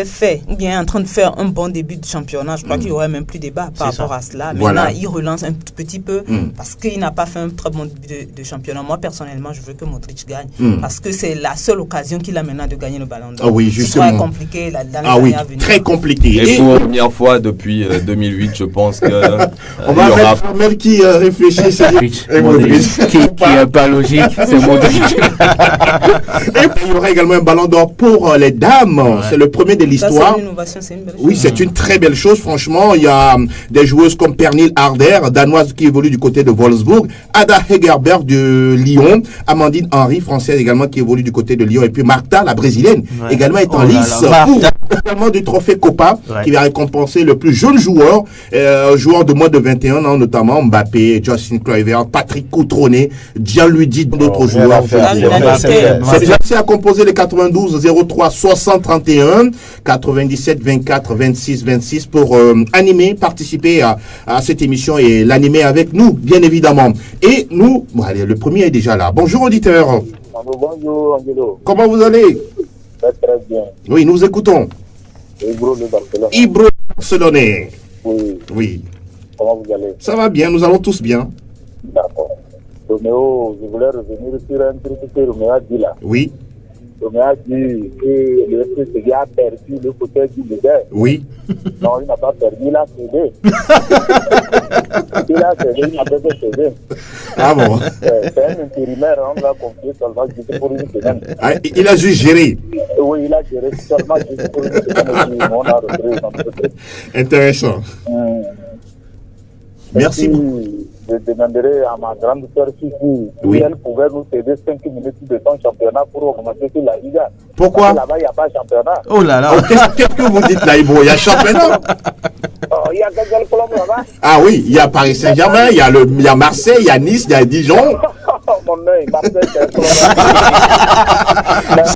fait, ou bien est en train de faire un bon début de championnat, je crois qu'il n'y aurait même plus débat par rapport à cela. Maintenant, il relance un tout petit peu parce qu'il n'a pas fait un très bon début de championnat. Moi, personnellement, je veux que Modric gagne parce que c'est la seule occasion qu'il a maintenant de gagner le Ballon d'Or. Ah oui, justement. Ce sera compliqué dans les années à venir. Très compliqué. Et pour la première fois depuis 2008, je pense que on va mettre même qui réfléchit, c'est Modric. Qui est pas logique, c'est Modric. Et puis, il y aura également un Ballon d'Or pour les dames. C'est le premier de l'histoire. C'est une innovation, c'est une belle chose. Oui, c'est une très belle chose, franchement. Il y a des joueuses comme Pernille Harder, danoise qui évolue du côté de Wolfsburg, Ada Hegerberg de Lyon, Amandine Henry, française également qui évolue du côté de Lyon, et puis Martha, la brésilienne, également est en lice pour également du trophée Copa, qui va récompenser le plus jeune joueur, joueur de moins de 21 ans, notamment Mbappé, Justin Kluivert, Patrick Coutronnet, Gianluigi, d'autres joueurs. C'est à composer les 92 03 60 31 97 24 26 26 pour animer, participer à cette émission et l'animer avec nous, bien évidemment. Et nous, bon, allez, le premier est déjà là. Bonjour auditeur. Bonjour Angelo. Comment vous allez? Très bien. Oui, nous écoutons. Ibro de Barcelone. Ibro Barcelonais. Oui. Comment vous allez? Ça va bien, nous allons tous bien. D'accord. Roméo, je voulais revenir sur un truc que Roméo a dit là. Oui. Roméo a dit que le PSG a perdu le côté du leader. Oui. Non, il n'a pas perdu, il a cédé. Il n'a pas cédé. Ah bon? C'est un intérimaire, on l'a confié seulement juste pour une semaine. Ah, il a juste géré. Oui, il a géré seulement juste pour une semaine et on a repris l'entreprise. Intéressant. Merci beaucoup. Je demanderai à ma grande sœur si elle pouvait nous céder 5 minutes de son championnat pour augmenter sur la Liga. Pourquoi? Là-bas, il n'y a pas de championnat. Oh là là. Qu'est-ce que vous dites là, Ibro? Il y a championnat? Il y a quelques clubs là-bas. Ah oui, il y a Paris Saint-Germain, il y a Marseille, il y a Nice, il y a Dijon. Mon œil, Marseille, c'est un club.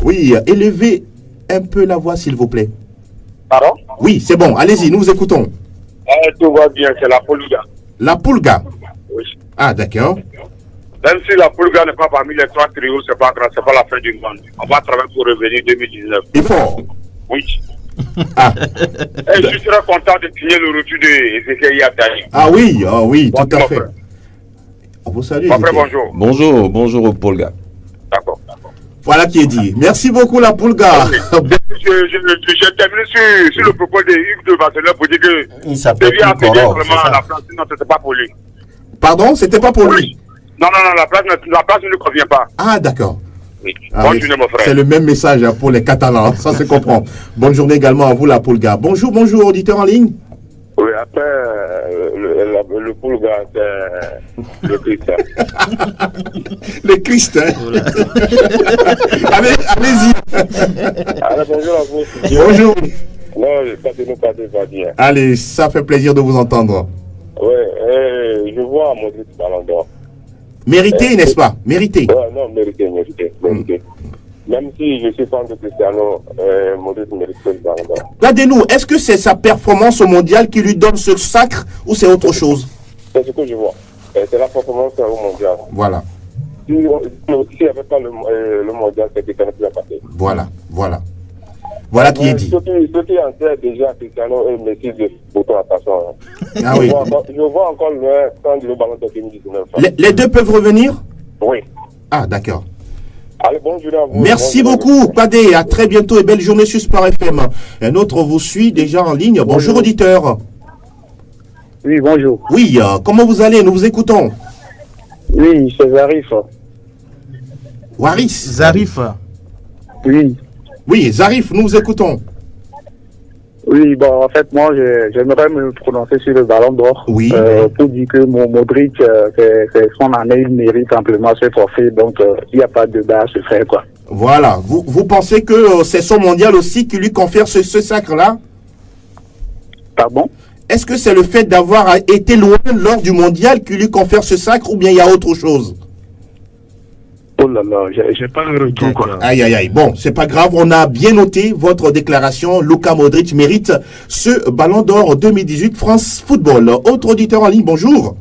Oui, élevez un peu la voix, s'il vous plaît. Pardon? Oui, c'est bon, allez-y, nous vous écoutons. Tout va bien, c'est la Pulga. La Pulga? Oui. Ah, d'accord. Même si la Pulga n'est pas parmi les 3 trios, c'est pas grave, c'est pas la fin du monde. On va travailler pour revenir 2019. Il faut. Oui. Ah. Et je serais content de signer le retour de Ezekiel Yataï. Ah oui, tout à fait. On vous salue. Après, bonjour. Bonjour au Polga. D'accord. Voilà qui est dit. Merci beaucoup, la Pulga. Je termine sur le propos de Hugues de Barcelone pour dire que il s'appelle vraiment à la place, non, c'était pas pour lui. Pardon, c'était pas pour lui? Non, la place ne lui convient pas. Ah, d'accord. Oui. Ah, bonne journée, mon frère. C'est le même message pour les Catalans, ça se comprend. Bonne journée également à vous, la Pulga. Bonjour, auditeur en ligne. Oui, après, le Pulga, c'est le Christ. Le Christ, hein. Allez-y. Allez, bonjour à vous. Bonjour. Non, pas de dire. Allez, ça fait plaisir de vous entendre. Oui, je vois Modric Ballon d'Or. Mérité, n'est-ce pas? Mérité. Non, mérité. Même si je suis fan de Cristiano, Modric mérite le Ballon d'Or. Regardez-nous, est-ce que c'est sa performance au mondial qui lui donne ce sacre ou c'est autre chose? C'est ce que je vois. C'est la performance au mondial. Voilà. Si il n'y avait pas le mondial, c'est qu'il ne plus passer. Voilà qui est dit. Ceux qui en sait déjà Cristiano et Messi de photo attention. Ah oui. Je vois encore loin prendre le Ballon d'Or 2019. Les deux peuvent revenir? Oui. Ah, d'accord. Allez, bonne journée à vous. Merci beaucoup, Padé. À très bientôt et belle journée sur Sport FM. Un autre vous suit déjà en ligne. Bonjour, auditeur. Oui, bonjour. Oui, comment vous allez? Nous vous écoutons. Oui, c'est Zarif. Waris. Zarif. Oui. Oui, Zarif, nous vous écoutons. Oui, bon, en fait, moi, j'aimerais me prononcer sur le ballon d'or. Oui. Pour dire que mon Modric, c'est son année, il mérite amplement ce trophée. Donc, il n'y a pas de débat à se faire, quoi. Voilà. Vous pensez que c'est son mondial aussi qui lui confère ce sacre-là? Pardon? Est-ce que c'est le fait d'avoir été loin lors du mondial qui lui confère ce sacre ou bien il y a autre chose? Oh là là, j'ai pas le retour, quoi. Aïe, aïe, aïe. Bon, c'est pas grave. On a bien noté votre déclaration. Luka Modric mérite ce ballon d'or 2018 France Football. Autre auditeur en ligne, bonjour.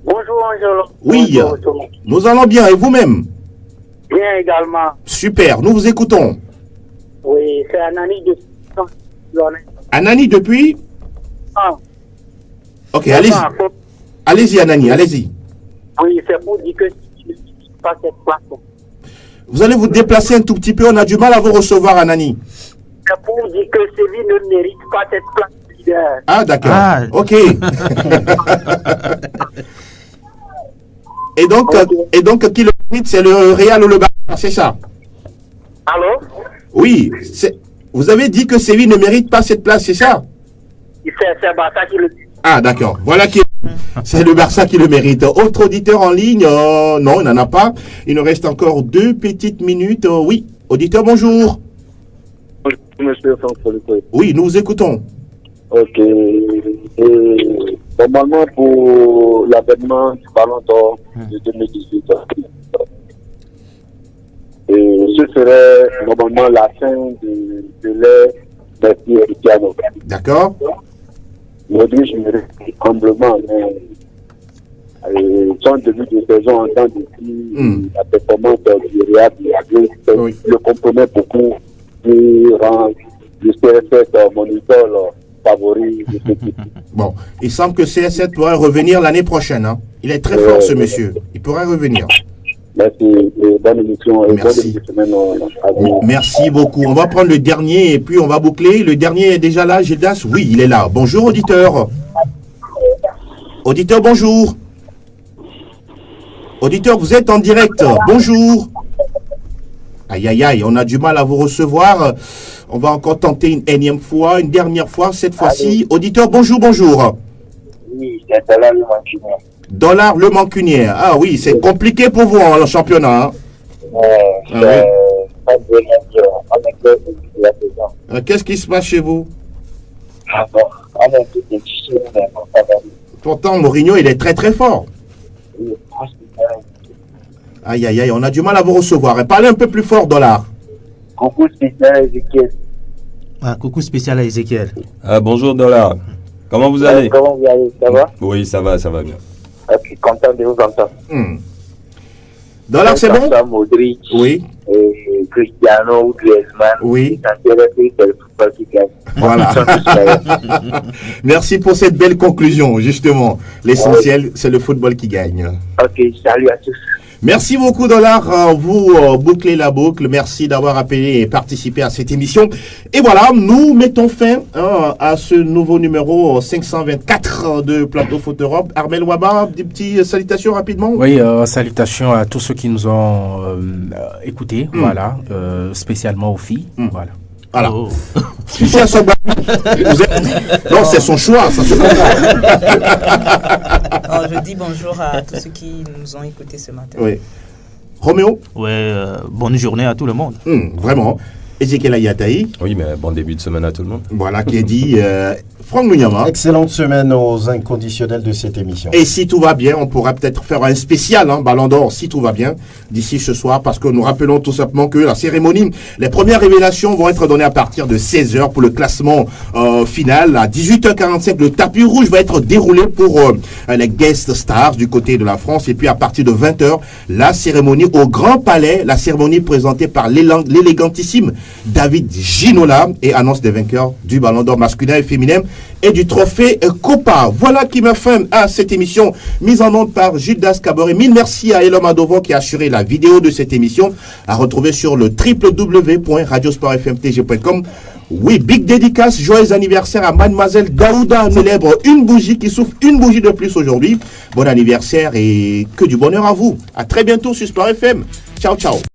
Bonjour, Angelo. Oui, bonjour. Nous allons bien. Et vous-même? Bien également. Super, nous vous écoutons. Oui, c'est Anani de... Anani depuis? Ah. Ok, allez-y. Allez-y, Anani, allez-y. Oui, c'est pour dire que pas cette place. Vous allez vous déplacer un tout petit peu, on a du mal à vous recevoir, Anani. C'est pour dire que Séville ne mérite pas cette place de leader. Ah, d'accord. Ah. Ok. Et donc, qui le mérite, c'est le Real ou le Barça, c'est ça? Allô? Oui, vous avez dit que Séville ne mérite pas cette place, c'est ça? C'est Barça qui le mérite. Ah, d'accord. Voilà qui c'est le Barça qui le mérite. Autre auditeur en ligne? Non, il n'en a pas. Il nous reste encore 2 petites minutes. Oui, auditeur, bonjour. Bonjour, monsieur François. Oui, nous vous écoutons. Ok. Et normalement, pour l'avènement du Ballon d'Or de 2018, et ce serait normalement la fin de l'ère Messi et Cristiano. D'accord. Modric mérite humblement, mais son début de saison en temps depuis la performance du Real le compromet beaucoup et rend le CR7 mon idole favori de cette équipe. Bon, il semble que CR7 pourrait revenir l'année prochaine. Hein. Il est très fort, ce monsieur. Il pourrait revenir. Merci, et bonne émission. Et merci. Bonne semaine à vous. Merci beaucoup. On va prendre le dernier et puis on va boucler. Le dernier est déjà là, Gildas? Oui, il est là. Bonjour, auditeur. Auditeur, bonjour. Auditeur, vous êtes en direct. Bonjour. Aïe, aïe, aïe, on a du mal à vous recevoir. On va encore tenter une énième fois, une dernière fois, cette fois-ci. Auditeur, bonjour, bonjour. Oui, c'est Dollar le Mancunien. Dollar le Mancunien. Ah oui, c'est compliqué pour vous en championnat. Qu'est-ce qui se passe chez vous? Pourtant, Mourinho, il est très très fort. Aïe, aïe, aïe, on a du mal à vous recevoir. Parlez un peu plus fort, Dollar. Coucou spécial à Ezekiel. Ah, coucou spécial à Ezekiel. Bonjour, Dollar. Comment vous allez? Comment vous allez? Ça va? Oui, ça va bien. Ok, content de vous entendre. Dollar, c'est bon? Modric, oui. Et Cristiano ou Griezmann. Oui. C'est le football qui gagne. Voilà. Merci pour cette belle conclusion, justement. L'essentiel, c'est le football qui gagne. Ok, salut à tous. Merci beaucoup, Dollar. Vous bouclez la boucle. Merci d'avoir appelé et participé à cette émission. Et voilà, nous mettons fin à ce nouveau numéro 524 de Plateau Foot Europe. Armel Waba, des petites salutations rapidement. Oui, salutations à tous ceux qui nous ont écoutés. Voilà, spécialement aux filles. Voilà. Voilà. Oh. Si c'est non, c'est son choix, ça se comprend. Alors, je dis bonjour à tous ceux qui nous ont écoutés ce matin. Oui. Roméo? Ouais, bonne journée à tout le monde. Vraiment. Ezekiel Ayataï. Oui, mais bon début de semaine à tout le monde. Voilà qui est dit. Franck Munyama. Excellente semaine aux inconditionnels de cette émission. Et si tout va bien, on pourra peut-être faire un spécial Ballon d'Or, si tout va bien, d'ici ce soir, parce que nous rappelons tout simplement que la cérémonie, les premières révélations vont être données à partir de 16h pour le classement final. À 18h45, le tapis rouge va être déroulé pour les guest stars du côté de la France. Et puis à partir de 20h, la cérémonie au Grand Palais, la cérémonie présentée par l'élégantissime David Ginola et annonce des vainqueurs du Ballon d'Or masculin et féminin et du trophée Copa. Voilà qui met fin à cette émission mise en onde par Gildas Kaboré. Mille merci à Elom Adovo qui a assuré la vidéo de cette émission à retrouver sur le www.radiosportfmtg.com. Oui, big dédicace, joyeux anniversaire à mademoiselle Daouda, célèbre une bougie qui souffle une bougie de plus aujourd'hui. Bon anniversaire et que du bonheur à vous. À très bientôt sur Sport FM. Ciao, ciao.